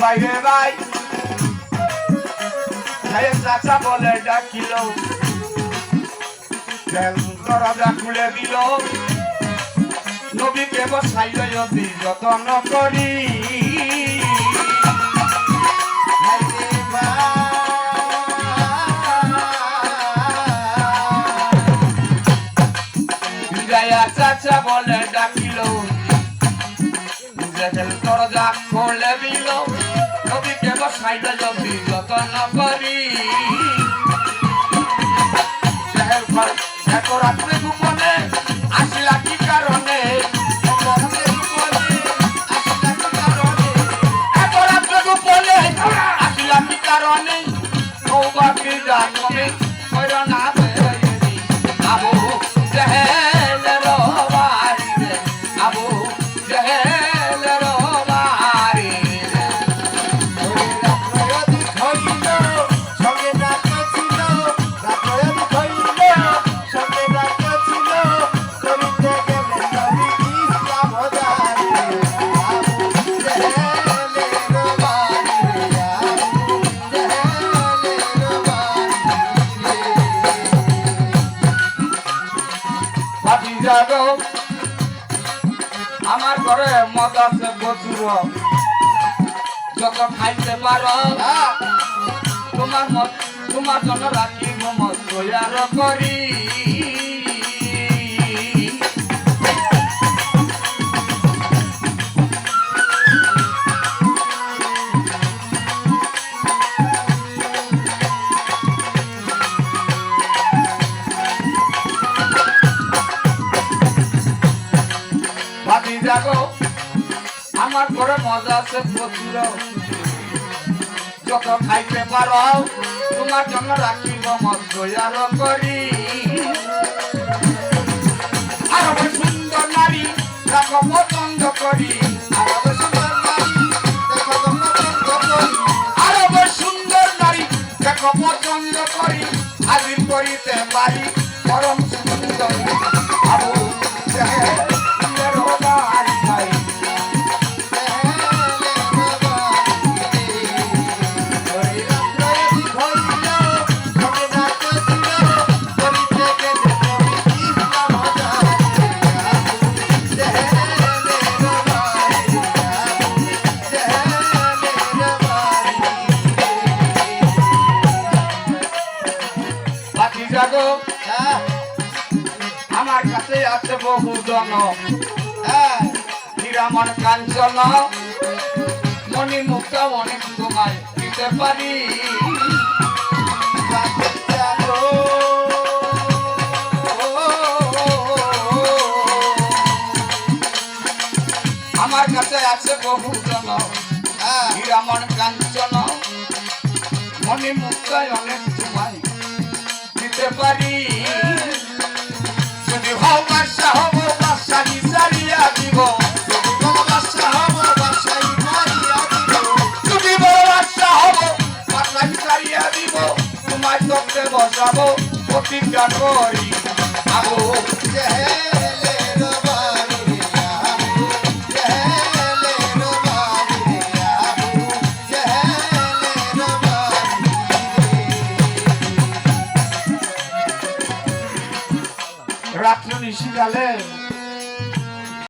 বাইরে ভাই চাচা বলে ডাকিল দরজা খুলে দিল নবীকে বসাইল যদি যতন করি চাচা বলে ডাকিল দরজা খুলে দিল নবীকে বসাইল যদি যতন করি এত রাত্রে গোপনে আসিলা কি কারণে এত রাত্রে গোপনে আসিলা কি কারণে সৌভাগ্য জানবে না আবু জেহেলের বাড়ি রে আবু জেহেলের বাড়ি আমার ঘরে মদ আছে প্রচুর যত খাইতে পারো তোমার জন্য রাখি মদ তৈয়ার করি যাগো আমার ঘরে মজা আছে প্রচুর যত খাইতে পারো তোমার জন্য রাখিব মদ তৈয়ার করি আরো সুন্দর নারী রাখো পছন্দ করি আরো সুন্দর নারী দেখো পছন্দ করি হাজির করিতে পারি পরম সুন্দর আবু আমার কাছে আছে বহু জন নিরামন কাঞ্চন মণি মুক্ত অনেক তোমায় দিতে পারি আমার কাছে আছে বহু জন নিরামন কাঞ্চন মণি মুক্ত অনেক তোমায় দিতে পারি যদি হও বাদশা হব বাদশা নিসারিয়া দিব যদি বড় বাদশা হব বাদশা নিসারিয়া দিব তোমায় তত্ত্বে বসাবো প্রতিজ্ঞা করি আবু জেহেল